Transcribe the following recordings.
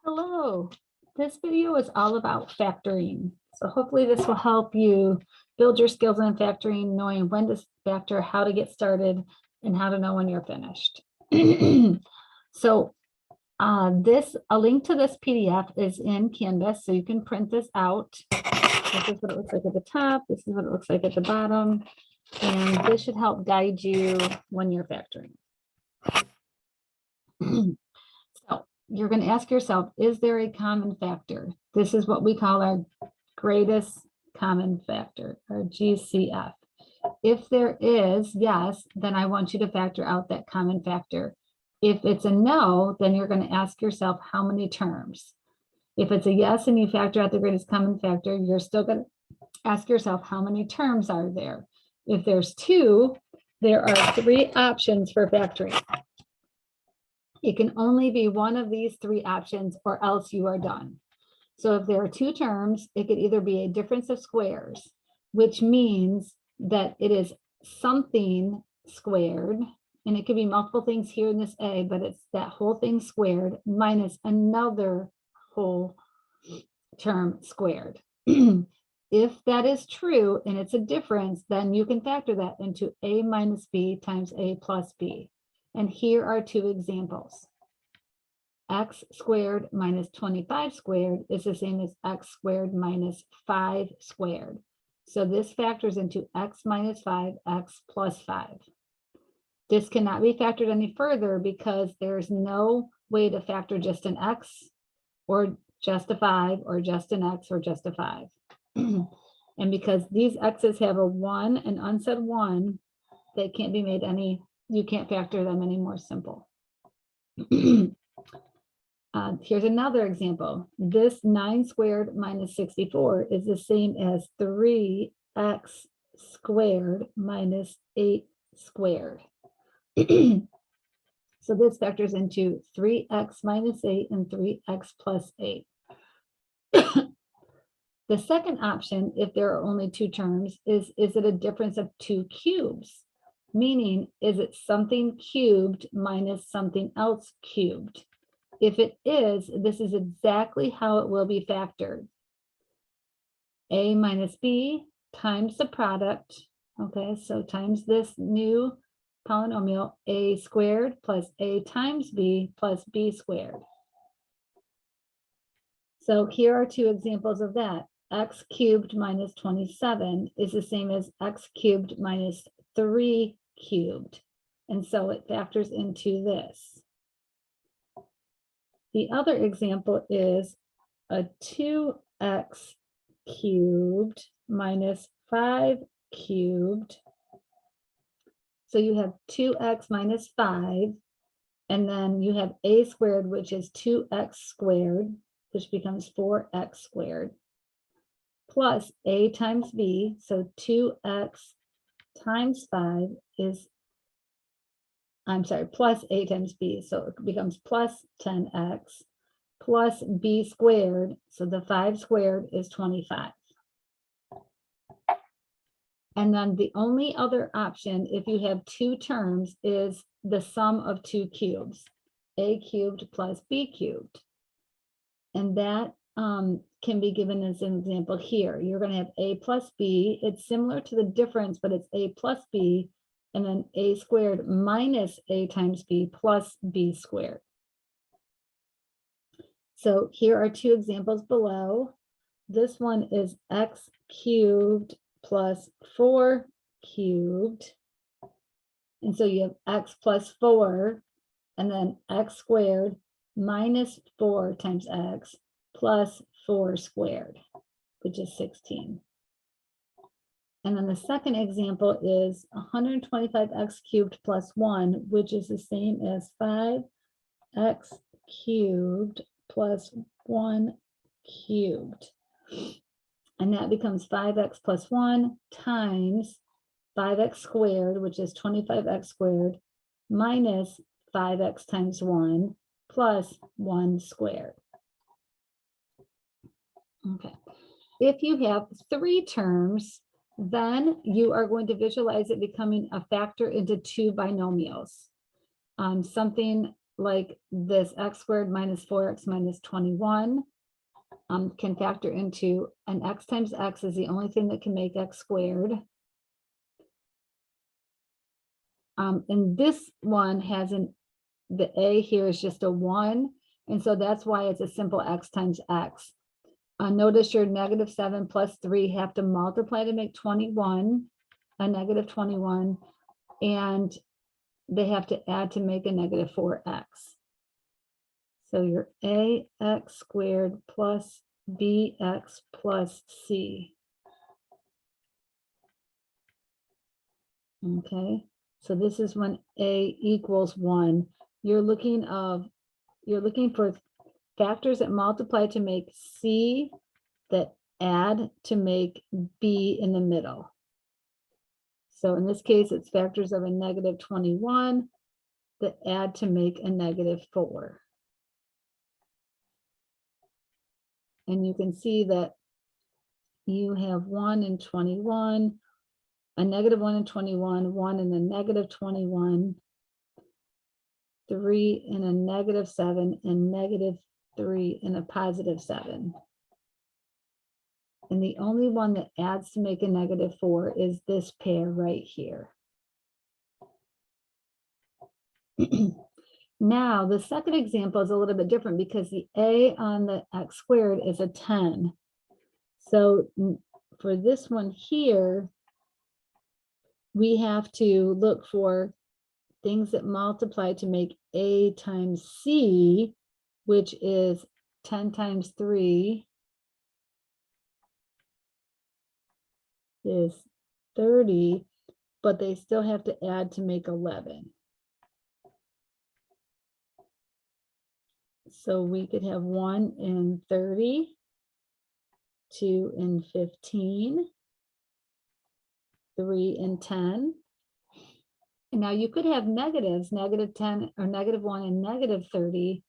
Hello, this video is all about factoring. So hopefully this will help you build your skills in factoring, knowing when to factor, how to get started, and how to know when you're finished. So a link to this PDF is in Canvas, so you can print this out. This is what it looks like at the top. This is what it looks like at the bottom. And this should help guide you when you're factoring. So you're going to ask yourself, is there a common factor? This is what we call our greatest common factor, or GCF. If there is, yes, then I want you to factor out that common factor. If it's a no, then you're going to ask yourself how many terms. If it's a yes and you factor out the greatest common factor, you're still going to ask yourself how many terms are there. If there's two, there are three options for factoring. It can only be one of these three options or else you are done. So if there are two terms, it could either be a difference of squares, which means that it is something squared, and it could be multiple things here in this A, but it's that whole thing squared minus another whole term squared. If that is true and it's a difference, then you can factor that into A minus B times A plus B. And here are two examples. X squared minus 25 squared is the same as X squared minus 5 squared. So this factors into X minus 5, X plus 5. This cannot be factored any further because there's no way to factor just an X or just a 5 or just an X or just a 5. And because these X's have a 1, an unsaid 1, they can't be made any, you can't factor them any more simple. Here's another example. This 9 squared minus 64 is the same as 3x squared minus 8 squared. So this factors into 3x minus 8 and 3x plus 8. The second option, if there are only two terms, is it a difference of 2 cubes? Meaning, is it something cubed minus something else cubed? If it is, this is exactly how it will be factored. A minus B times the product. Okay, so times this new polynomial, A squared plus A times B plus B squared. So here are two examples of that. X cubed minus 27 is the same as X cubed minus 3 cubed. And so it factors into this. The other example is a 2x cubed minus 5 cubed. So you have 2x minus 5, and then you have a squared, which is 2x squared, which becomes 4x squared, plus a times b, so 2x times 5 is, I'm sorry, plus a times b, so it becomes plus 10x, plus b squared, so the 5 squared is 25. And then the only other option, if you have two terms, is the sum of two cubes, a cubed plus b cubed. And that can be given as an example here. You're going to have a plus b. It's similar to the difference, but it's a plus b, and then a squared minus a times b plus b squared. So here are two examples below. This one is x cubed plus 4 cubed. And so you have x plus 4, and then x squared minus 4 times x plus 4 squared, which is 16. And then the second example is 125x cubed plus 1, which is the same as 5x cubed plus 1 cubed. And that becomes 5x plus 1 times 5x squared, which is 25x squared, minus 5x times 1 plus 1 squared. Okay. If you have three terms, then you are going to visualize it becoming a factor into two binomials. Something like this x squared minus 4x minus 21 can factor into an x times x is the only thing that can make x squared. And this one has the a here is just a 1. And so that's why it's a simple x times x. Notice your -7 plus 3 have to multiply to make 21, a -21, and they have to add to make a -4x. So your ax squared plus bx plus c. Okay, so this is when a equals 1. You're looking for factors that multiply to make c, that add to make b in the middle. So in this case, it's factors of a -21 that add to make a -4. And you can see that you have 1 and 21, a -1 and 21, 1 and a -21, 3 and a -7, and -3 and a +7. And the only one that adds to make a -4 is this pair right here. Now, the second example is a little bit different because the a on the x squared is a 10. So for this one here, we have to look for things that multiply to make a times c, which is 10 times 3 is 30, but they still have to add to make 11. So we could have 1 in 30, 2 in 15, 3 in 10. And now you could have negatives, -10 or -1 and -30.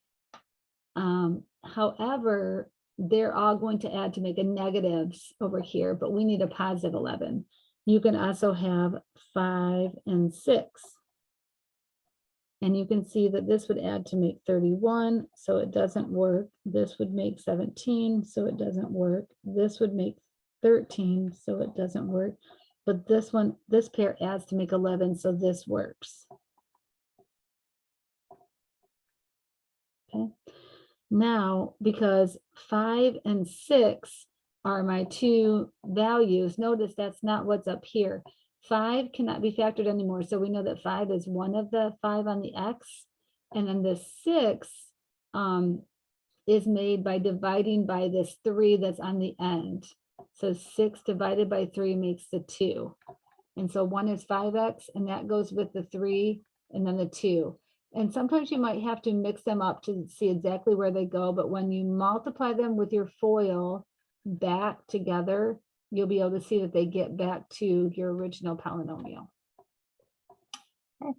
However, they're all going to add to make a negatives over here, but we need a +11. You can also have 5 and 6. And you can see that this would add to make 31, so it doesn't work. This would make 17, so it doesn't work. This would make 13, so it doesn't work. But this one, this pair adds to make 11, so this works. Okay. Now, because 5 and 6 are my two values, notice that's not what's up here. 5 cannot be factored anymore. So we know that 5 is one of the 5 on the x. And then the 6 is made by dividing by this 3 that's on the end. So 6 divided by 3 makes the 2. And so 1 is 5x, and that goes with the 3 and then the 2. And sometimes you might have to mix them up to see exactly where they go. But when you multiply them with your FOIL back together, you'll be able to see that they get back to your original polynomial. Okay.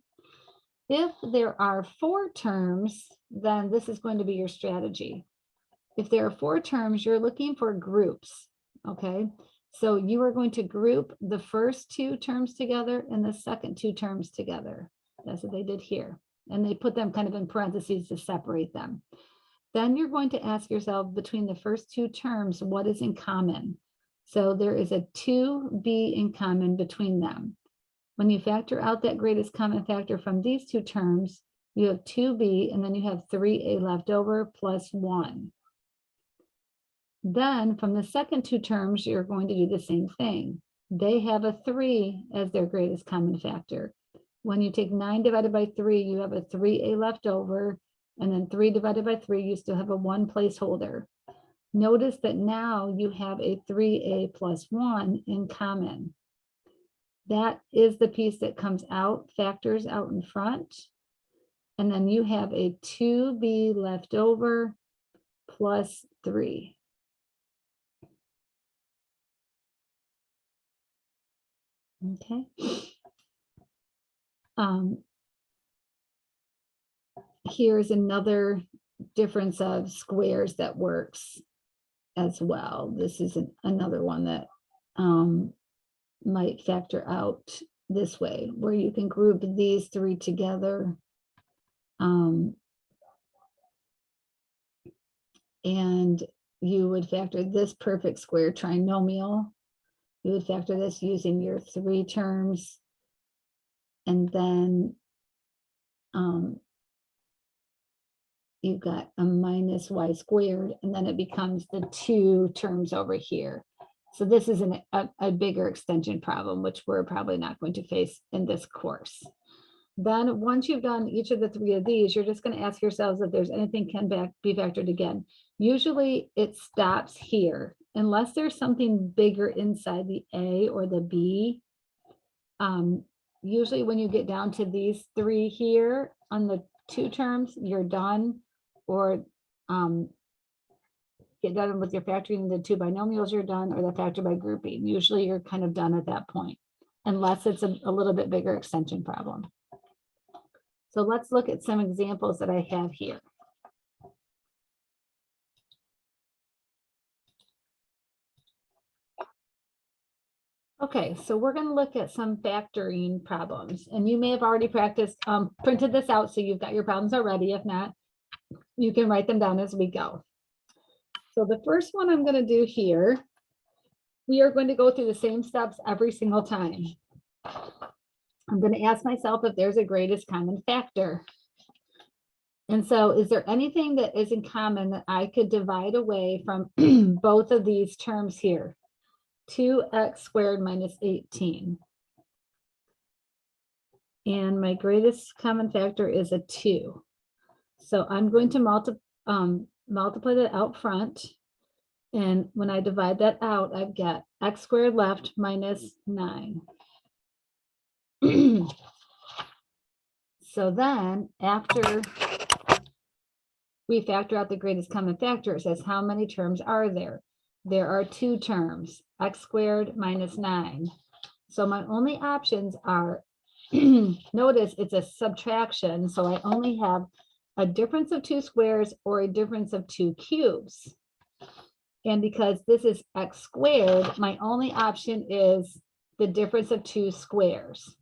If there are 4 terms, then this is going to be your strategy. If there are 4 terms, you're looking for groups, okay? So you are going to group the first 2 terms together and the second 2 terms together. That's what they did here. And they put them kind of in parentheses to separate them. Then you're going to ask yourself, between the first 2 terms, what is in common? So there is a 2b in common between them. When you factor out that greatest common factor from these 2 terms, you have 2b, and then you have 3a left over plus 1. Then from the second 2 terms, you're going to do the same thing. They have a 3 as their greatest common factor. When you take 9 divided by 3, you have a 3a left over, and then 3 divided by 3, you still have a 1 placeholder. Notice that now you have a 3a plus 1 in common. That is the piece that comes out, factors out in front. And then you have a 2b left over plus 3. Okay. Here's another difference of squares that works as well. This is another one that might factor out this way, where you can group these 3 together and you would factor this perfect square trinomial. You would factor this using your 3 terms, and then you've got a minus y squared, and then it becomes the 2 terms over here. So this is a bigger extension problem, which we're probably not going to face in this course. Then once you've done each of the 3 of these, you're just going to ask yourselves if there's anything can be factored again. Usually it stops here, unless there's something bigger inside the A or the B. Usually when you get down to these 3 here on the 2 terms, you're done, or get done with your factoring the 2 binomials, you're done, or the factor by grouping. Usually you're kind of done at that point, unless it's a little bit bigger extension problem. So let's look at some examples that I have here. Okay, so we're going to look at some factoring problems, and you may have already practiced, printed this out, so you've got your problems already. If not, you can write them down as we go. So the first one I'm going to do here, we are going to go through the same steps every single time. I'm going to ask myself if there's a greatest common factor. And so is there anything that is in common that I could divide away from both of these terms here? 2x squared minus 18. And my greatest common factor is a 2. So I'm going to multiply that out front. And when I divide that out, I've got x squared left minus 9. So then after we factor out the greatest common factor, it says how many terms are there? There are 2 terms, x squared minus 9. So my only options are, notice it's a subtraction, so I only have a difference of 2 squares or a difference of 2 cubes. And because this is x squared, my only option is the difference of 2 squares.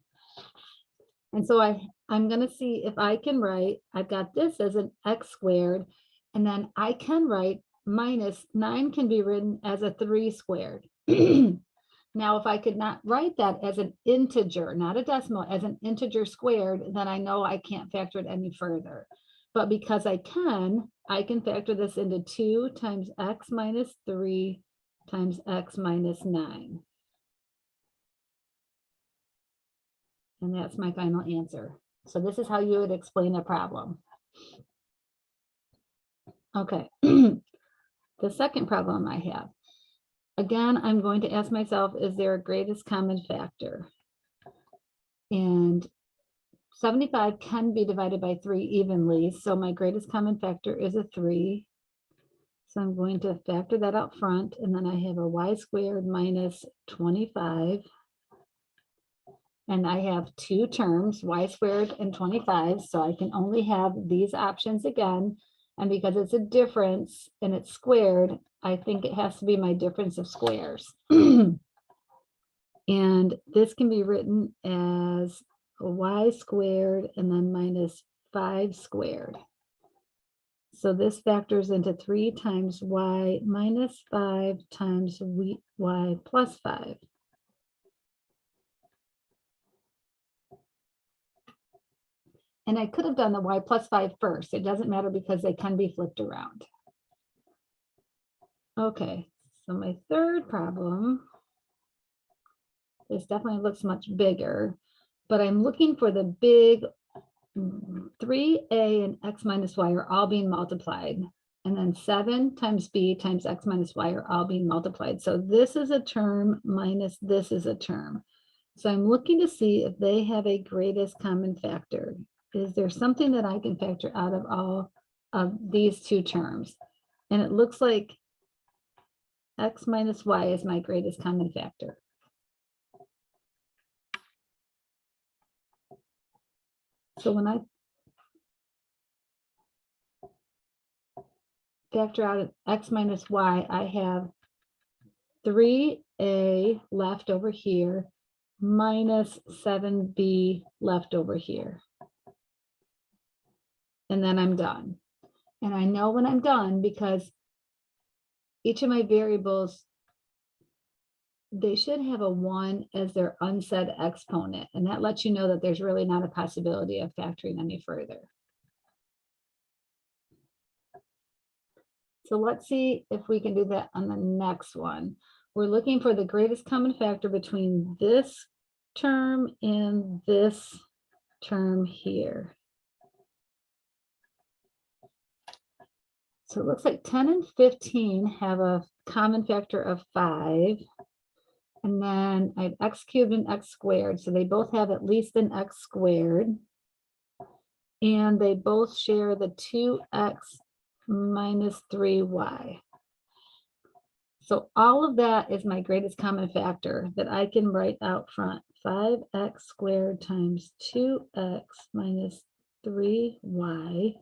And so I'm going to see if I can write, I've got this as an x squared, and then I can write minus 9 can be written as a 3 squared. Now, if I could not write that as an integer, not a decimal, as an integer squared, then I know I can't factor it any further. But because I can factor this into 2 times x minus 3 times x minus 9. And that's my final answer. So this is how you would explain a problem. Okay, the second problem I have. Again, I'm going to ask myself, is there a greatest common factor? And 75 can be divided by 3 evenly, so my greatest common factor is a 3. So I'm going to factor that out front, and then I have a y squared minus 25. And I have 2 terms, y squared and 25, so I can only have these options again. And because it's a difference and it's squared, I think it has to be my difference of squares. And this can be written as y squared and then minus 5 squared. So this factors into 3 times y minus 5 times y plus 5. And I could have done the y plus 5 first. It doesn't matter because they can be flipped around. Okay, so my third problem, this definitely looks much bigger, but I'm looking for the big 3a and x minus y are all being multiplied. And then 7 times b times x minus y are all being multiplied. So this is a term minus this is a term. So I'm looking to see if they have a greatest common factor. Is there something that I can factor out of all of these 2 terms? And it looks like x minus y is my greatest common factor. So when I factor out x minus y, I have 3a left over here minus 7b left over here. And then I'm done. And I know when I'm done because each of my variables, they should have a 1 as their unsaid exponent, and that lets you know that there's really not a possibility of factoring any further. So let's see if we can do that on the next one. We're looking for the greatest common factor between this term and this term here. So it looks like 10 and 15 have a common factor of 5. And then I have x cubed and x squared. So they both have at least an x squared. And they both share the 2x minus 3y. So all of that is my greatest common factor that I can write out front. 5x squared times 2x minus 3y.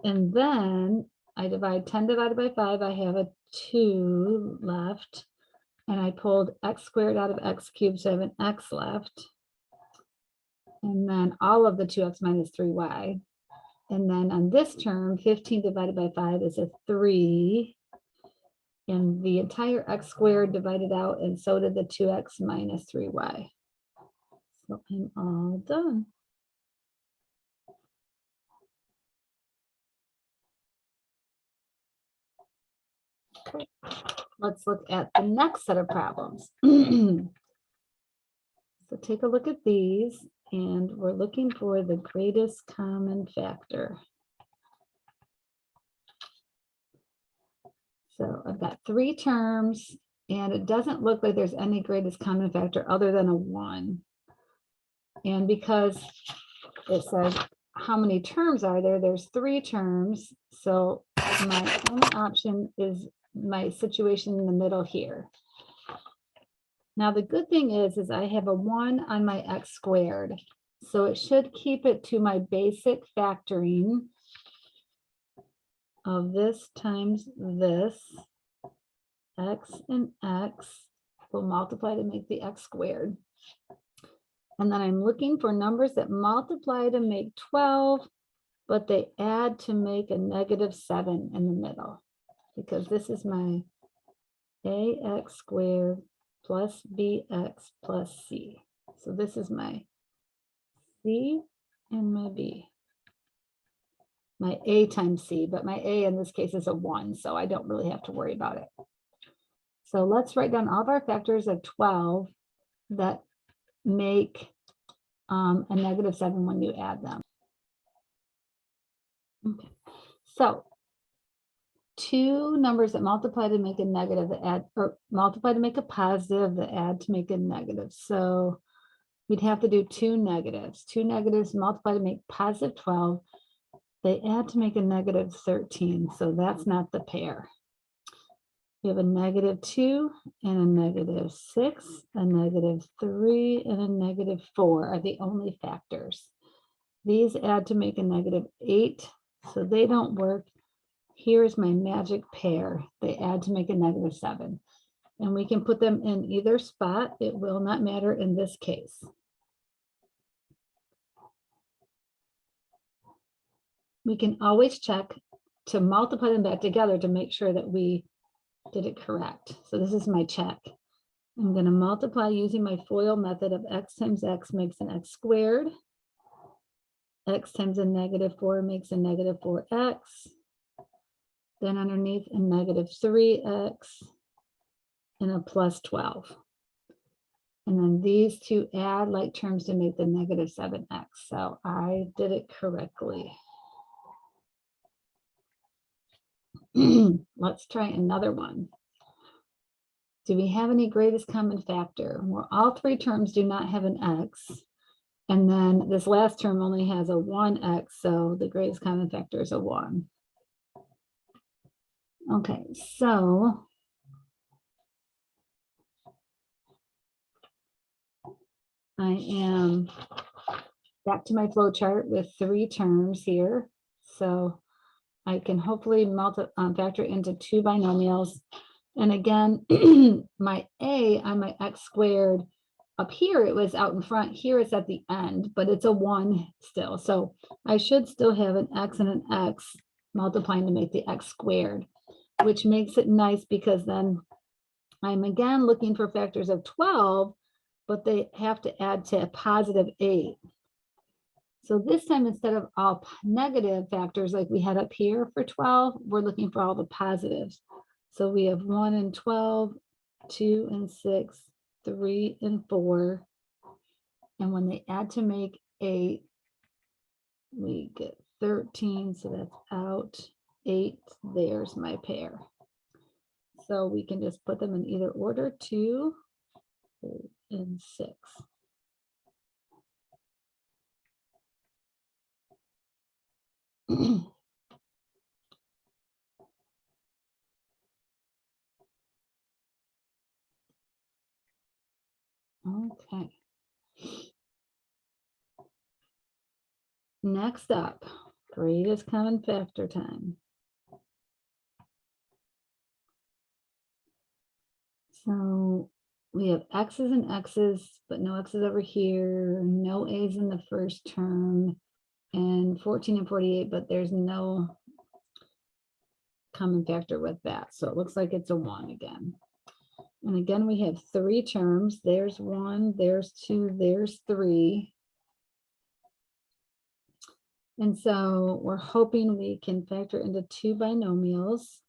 And then I divide 10 divided by 5. I have a 2 left. And I pulled x squared out of x cubed, so I have an x left. And then all of the 2x minus 3y. And then on this term, 15 divided by 5 is a 3. And the entire x squared divided out, and so did the 2x minus 3y. So I'm all done. Okay, let's look at the next set of problems. So take a look at these, and we're looking for the greatest common factor. So I've got 3 terms, and it doesn't look like there's any greatest common factor other than a 1. And because it says how many terms are there, there's 3 terms. So my only option is my situation in the middle here. Now the good thing is I have a 1 on my x squared. So it should keep it to my basic factoring of this times this. X and x will multiply to make the x squared. And then I'm looking for numbers that multiply to make 12, but they add to make a -7 in the middle, because this is my ax squared plus bx plus c. So this is my c and my b. My a times c, but my a in this case is a 1, so I don't really have to worry about it. So let's write down all of our factors of 12 that make a -7 when you add them. Okay. So 2 numbers that multiply to make a negative that add, or multiply to make a positive that add to make a negative. So we'd have to do 2 negatives. 2 negatives multiply to make positive 12. They add to make a -13. So that's not the pair. We have a -2 and a -6, a -3 and a -4 are the only factors. These add to make a -8, so they don't work. Here's my magic pair. They add to make a -7. And we can put them in either spot. It will not matter in this case. We can always check to multiply them back together to make sure that we did it correct. So this is my check. I'm going to multiply using my FOIL method of x times x makes an x squared. X times a -4 makes a -4x. Then underneath a -3x and a plus 12. And then these two add like terms to make the -7x. So I did it correctly. Let's try another one. Do we have any greatest common factor? Well, all 3 terms do not have an x. And then this last term only has a 1x, so the greatest common factor is a 1. Okay, so I am back to my flow chart with 3 terms here. So I can hopefully factor into 2 binomials. And again, my a on my x squared, up here it was out in front, here it's at the end, but it's a 1 still. So I should still have an x and an x multiplying to make the x squared. which makes it nice because then I'm again looking for factors of 12, but they have to add to a positive 8. So this time, instead of all negative factors like we had up here for 12, we're looking for all the positives. So we have 1 and 12, 2 and 6, 3 and 4. And when they add to make 8, we get 13. So that's out 8. There's my pair. So we can just put them in either order, 2 and 6. Okay. Next up, greatest common factor time. So we have X's and X's, but no X's over here, no A's in the first term, and 14 and 48, but there's no common factor with that. So it looks like it's a 1 again. And again, we have 3 terms. There's 1, there's 2, there's 3. And so we're hoping we can factor into 2 binomials.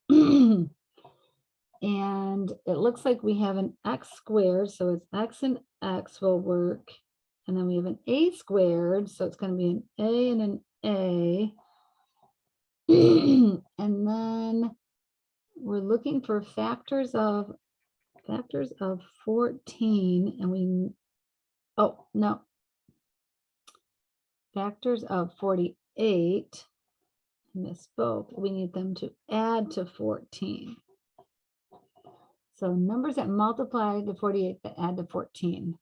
And it looks like we have an x squared, so it's x and x will work. And then we have an a squared, so it's going to be an a and an a. And then we're looking for factors of 14, and we, oh no, factors of 48. Misspoke. We need them to add to 14. So numbers that multiply to 48 that add to 14.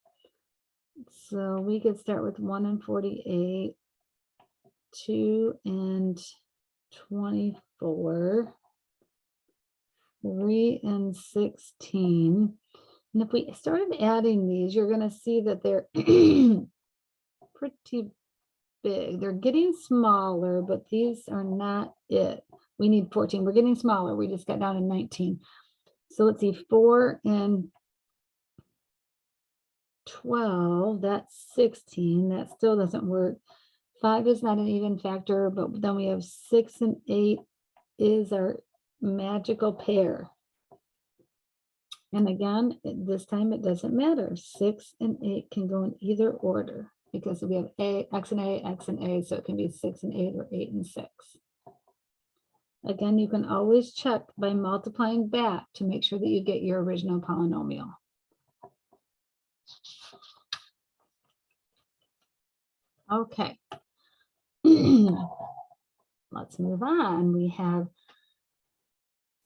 So we could start with 1 and 48, 2 and 24, 3 and 16. And if we started adding these, you're going to see that they're pretty big. They're getting smaller, but these are not it. We need 14. We're getting smaller. We just got down to 19. So let's see, 4 and 12, that's 16. That still doesn't work. 5 is not an even factor, but then we have 6 and 8 is our magical pair. And again, this time it doesn't matter. 6 and 8 can go in either order because we have x and a, so it can be 6 and 8 or 8 and 6. Again, you can always check by multiplying back to make sure that you get your original polynomial. Okay. Let's move on. We have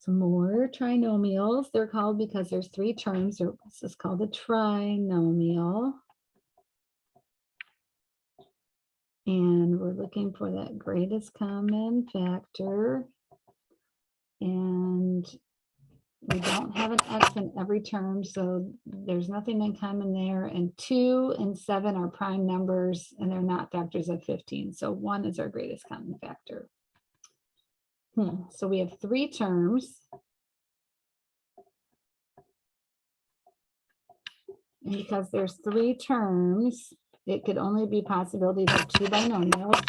some more trinomials. They're called because there's 3 terms. This is called a trinomial. And we're looking for that greatest common factor. And we don't have an x in every term, so there's nothing in common there. And 2 and 7 are prime numbers, and they're not factors of 15. So 1 is our greatest common factor. So we have 3 terms. And because there's 3 terms, it could only be possibilities of 2 binomials.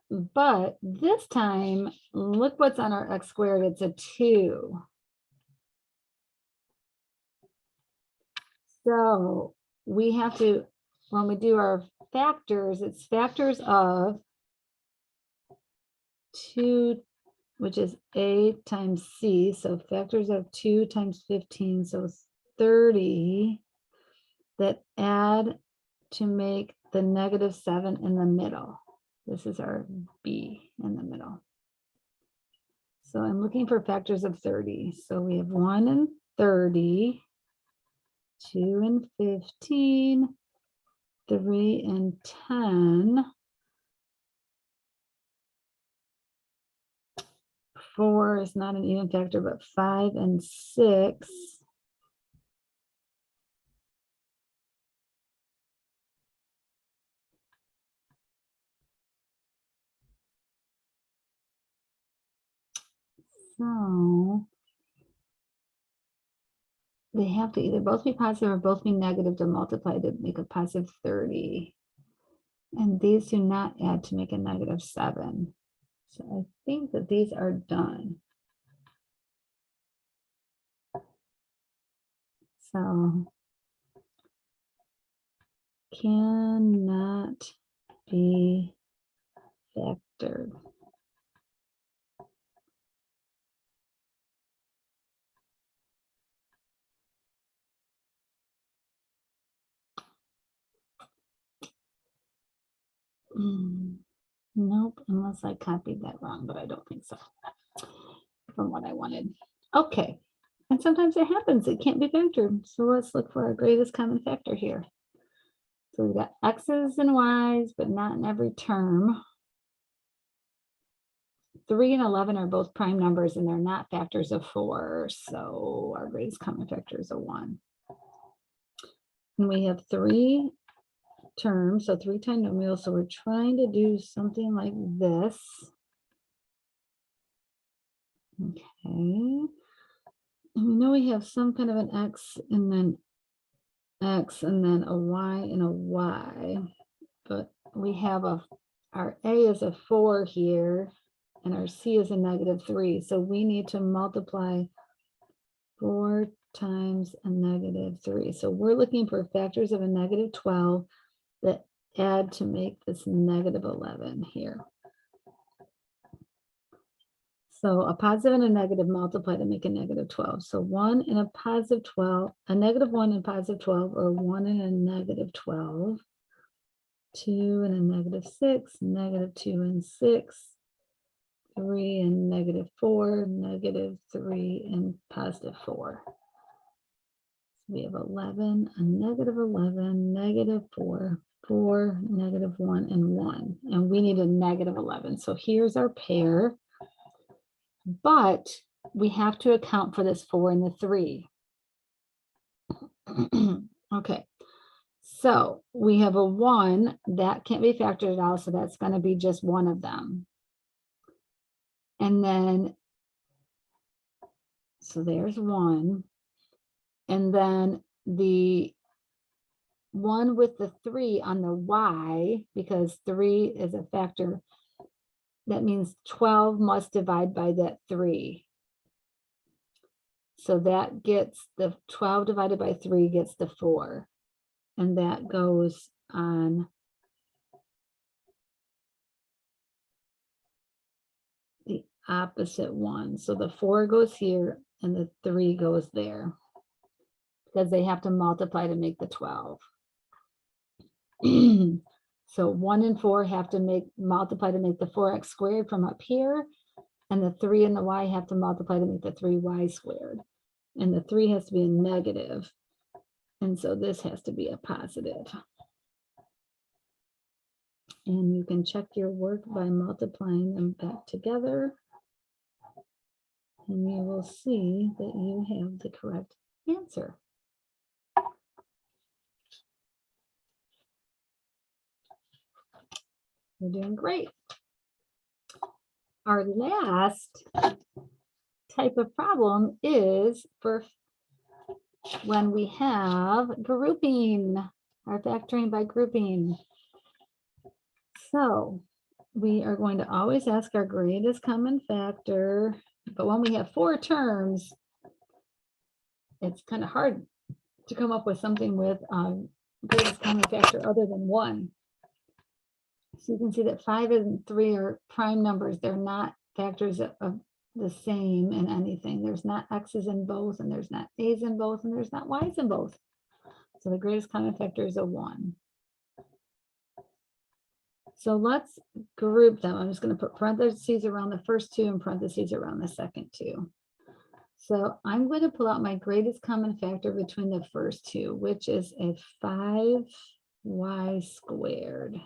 But this time, look what's on our x squared. It's a 2. So we have to, when we do our factors, it's factors of 2, which is a times c. So factors of 2 times 15, so it's 30 that add to make the -7 in the middle. This is our b in the middle. So I'm looking for factors of 30. So we have 1 and 30, 2 and 15, 3 and 10, 4 is not an even factor, but 5 and 6. So they have to either both be positive or both be negative to multiply to make a positive 30. And these do not add to make a negative 7. So I think that these are done. So cannot be factored. Nope, unless I copied that wrong, but I don't think so from what I wanted. Okay, and sometimes it happens, it can't be factored. So let's look for our greatest common factor here. So we've got x's and y's, but not in every term. 3 and 11 are both prime numbers and they're not factors of 4. So our greatest common factor is a 1. And we have 3 terms, so 3 trinomials. So we're trying to do something like this. Okay. And we know we have some kind of an x and then a y and a y. But we have our a is a 4 here and our c is a negative 3. So we need to multiply 4 times a negative 3. So we're looking for factors of a negative 12 that add to make this negative 11 here. So a positive and a negative multiply to make a negative 12. So 1 and a positive 12, a negative 1 and positive 12, or 1 and a negative 12, 2 and a negative 6, negative 2 and 6, 3 and negative 4, negative 3 and positive 4. So we have 11, a negative 11, negative 4, 4, negative 1, and 1. And we need a negative 11. So here's our pair. But we have to account for this 4 and the 3. Okay, so we have a 1 that can't be factored at all, so that's going to be just one of them. And then, so there's 1. And then the 1 with the 3 on the y, because 3 is a factor, that means 12 must divide by that 3. So that gets the 12 divided by 3 gets the 4. And that goes on the opposite one. So the 4 goes here and the 3 goes there because they have to multiply to make the 12. So 1 and 4 have to multiply to make the 4x squared from up here. And the 3 and the y have to multiply to make the 3y squared. And the 3 has to be a negative. And so this has to be a positive. And you can check your work by multiplying them back together. And you will see that you have the correct answer. You're doing great. Our last type of problem is for when we have grouping, our factoring by grouping. So we are going to always ask our greatest common factor, but when we have 4 terms, it's kind of hard to come up with something with greatest common factor other than 1. So you can see that 5 and 3 are prime numbers. They're not factors of the same in anything. There's not x's in both, and there's not a's in both, and there's not y's in both. So the greatest common factor is a 1. So let's group them. I'm just going to put parentheses around the first 2 and parentheses around the second 2. So I'm going to pull out my greatest common factor between the first 2, which is a 5y squared.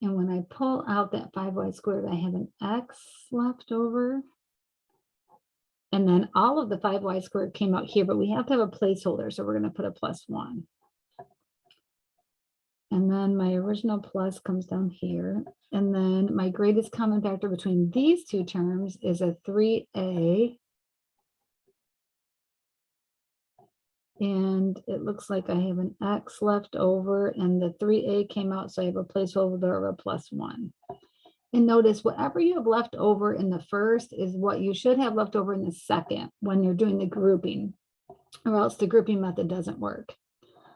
And when I pull out that 5y squared, I have an x left over. And then all of the 5y squared came out here, but we have to have a placeholder. So we're going to put a +1. And then my original plus comes down here. And then my greatest common factor between these two terms is a 3a. And it looks like I have an x left over and the 3a came out, so I have a placeholder of a +1. And notice whatever you have left over in the first is what you should have left over in the second when you're doing the grouping, or else the grouping method doesn't work.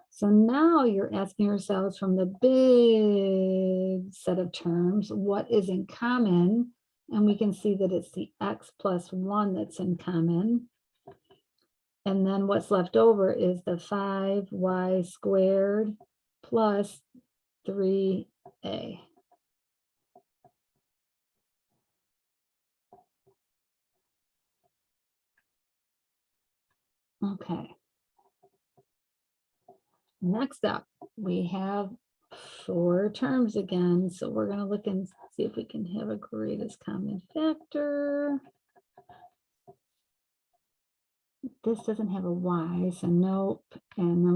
So now you're asking yourselves from the big set of terms, what is in common? And we can see that it's the x plus 1 that's in common. And then what's left over is the 5y squared plus 3a. Okay. Next up, we have 4 terms again. So we're going to look and see if we can have a greatest common factor. This doesn't have a y, so nope. And then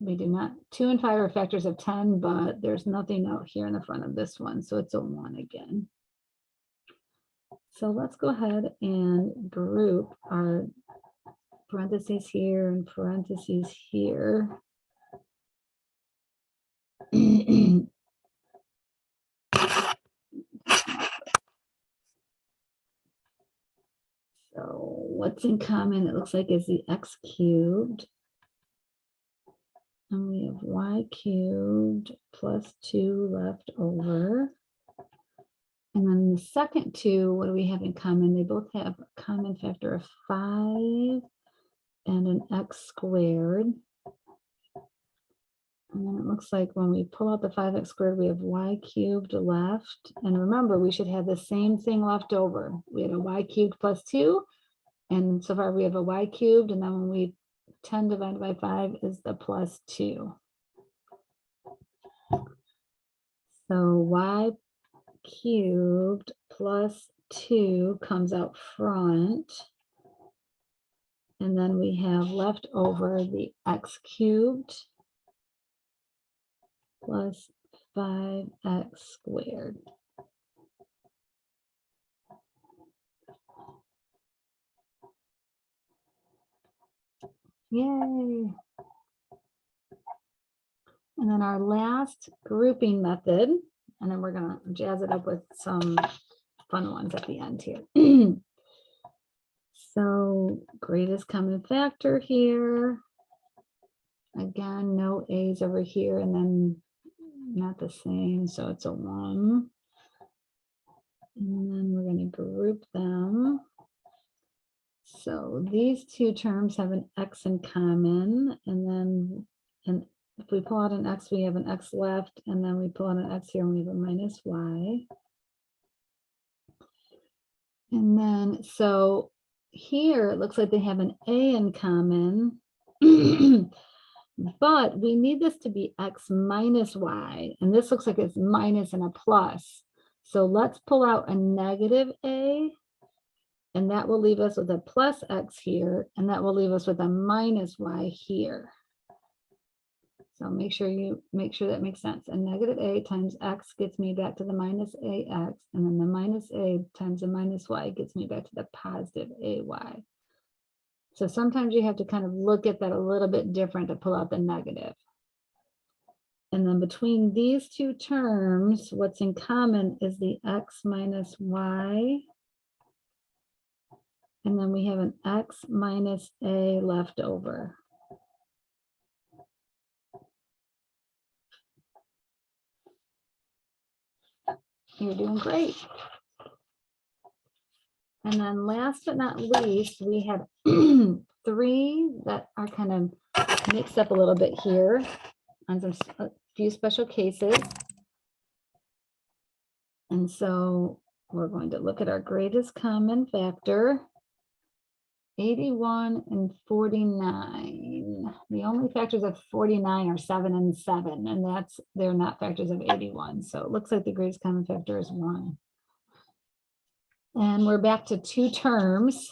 we do not, 2 and 5 are factors of 10, but there's nothing out here in the front of this one, so it's a 1 again. So let's go ahead and group our parentheses here and parentheses here. So what's in common, it looks like, is the x cubed. And we have y cubed plus 2 left over. And then the second two, what do we have in common? They both have a common factor of 5 and an x squared. And then it looks like when we pull out the 5x squared, we have y cubed left. And remember, we should have the same thing left over. We had a y cubed plus 2. And so far we have a y cubed. And then when we 10 divided by 5 is the plus 2. So y cubed plus 2 comes out front. And then we have left over the x cubed plus 5x squared. Yay. And then our last grouping method, and then we're going to jazz it up with some fun ones at the end here. So greatest common factor here. Again, no a's over here, and then not the same, so it's a 1. And then we're going to group them. So these two terms have an x in common, and then if we pull out an x, we have an x left, and then we pull out an x here, and we have a minus y. And then, so here it looks like they have an a in common, but we need this to be x minus y, and this looks like it's minus and a plus. So let's pull out a negative a, and that will leave us with a plus x here, and that will leave us with a minus y here. So make sure that makes sense. A negative a times x gets me back to the minus ax, and then the minus a times the minus y gets me back to the positive ay. So sometimes you have to kind of look at that a little bit different to pull out the negative. And then between these two terms, what's in common is the x minus y. And then we have an x minus a left over. You're doing great. And then last but not least, we have 3 that are kind of mixed up a little bit here on a few special cases. And so we're going to look at our greatest common factor, 81 and 49. The only factors of 49 are 7 and 7, and they're not factors of 81. So it looks like the greatest common factor is 1. And we're back to 2 terms.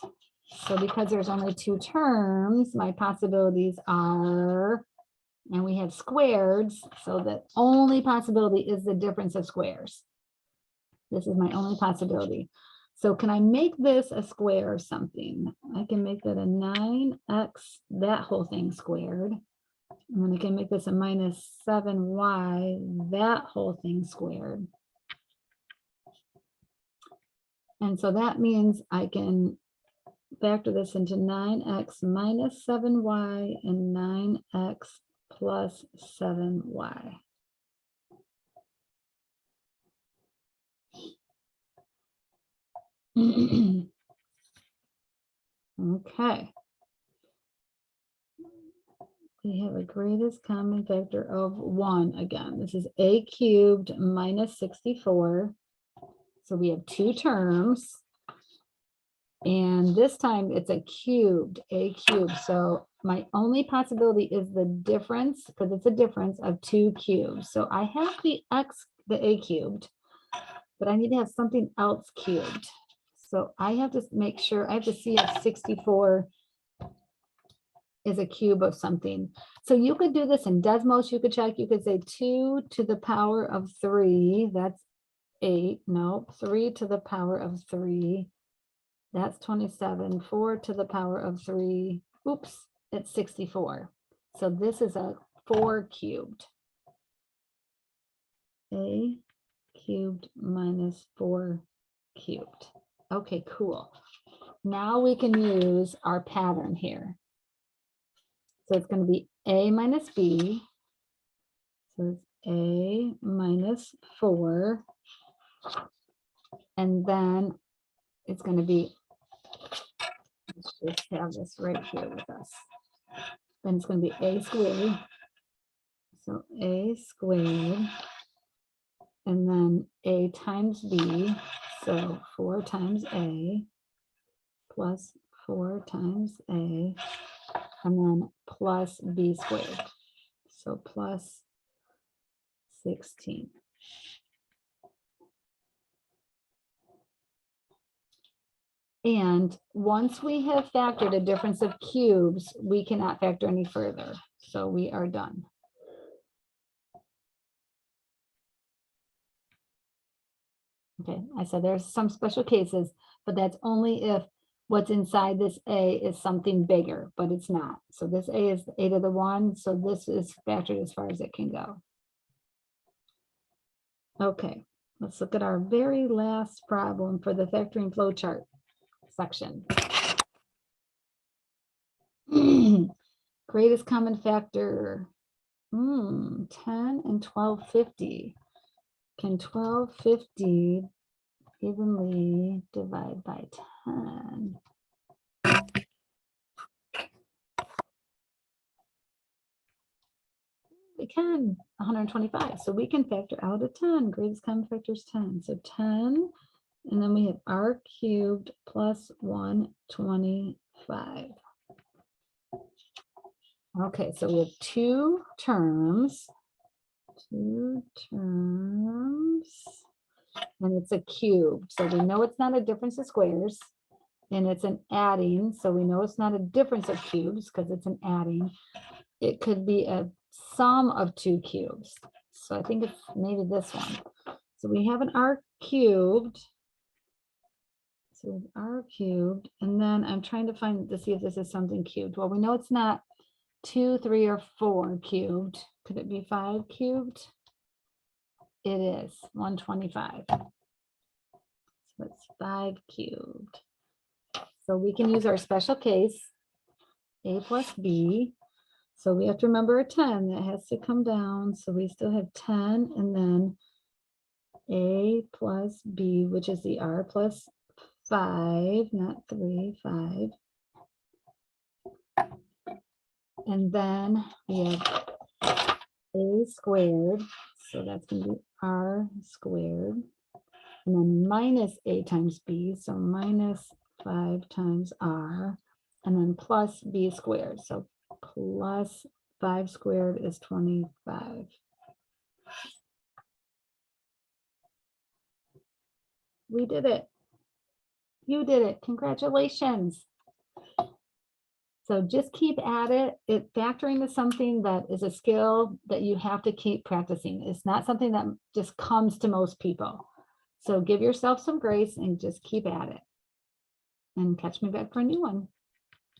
So because there's only 2 terms, my possibilities are and we have squareds, so the only possibility is the difference of squares. This is my only possibility. So can I make this a square or something? I can make that a 9x, that whole thing squared. And then I can make this a minus 7y, that whole thing squared. And so that means I can factor this into 9x minus 7y and 9x plus 7y. Okay. We have a greatest common factor of 1 again. This is a cubed minus 64. So we have two terms. And this time it's a cubed, a cubed. So my only possibility is the difference, because it's a difference of 2 cubes. So I have the a cubed, but I need to have something else cubed. So I have to make sure, I have to see if 64 is a cube of something. So you could do this in Desmos, you could check, you could say 2 to the power of 3, that's 8, no, 3 to the power of 3. That's 27, 4 to the power of 3. Oops, it's 64. So this is a 4 cubed. A cubed minus 4 cubed. Okay, cool. Now we can use our pattern here. So it's going to be a minus b. So it's a minus 4. And then it's going to be, let's just have this right here with us. Then it's going to be a squared. So a squared. And then a times b. So 4 times a plus 4 times a. And then plus b squared. So plus 16. And once we have factored a difference of cubes, we cannot factor any further. So we are done. Okay, I said there's some special cases, but that's only if what's inside this a is something bigger, but it's not. So this a is a to the 1, so this is factored as far as it can go. Okay, let's look at our very last problem for the factoring flowchart section. Greatest common factor, 10 and 1250. Can 1250 evenly divide by 10? We can, 125. So we can factor out a 10. Greatest common factor is 10. So 10, and then we have r cubed plus 125. Okay, so we have two terms, and it's a cube. So we know it's not a difference of squares, and it's an adding. So we know it's not a difference of cubes because it's an adding. It could be a sum of 2 cubes. So I think it's maybe this one. So we have an r cubed. So r cubed, and then I'm trying to find to see if this is something cubed. Well, we know it's not 2, 3, or 4 cubed. Could it be 5 cubed? It is 125. So it's 5 cubed. So we can use our special case, a plus b. So we have to remember a 10 that has to come down. So we still have 10, and then a plus b, which is the r plus 5, not 3, 5. And then we have a squared, so that's going to be r squared, and then minus a times b, so minus 5 times r, and then plus b squared, so plus 5 squared is 25. We did it. You did it. Congratulations. So just keep at it. Factoring is something that is a skill that you have to keep practicing. It's not something that just comes to most people. So give yourself some grace and just keep at it. And catch me back for a new one.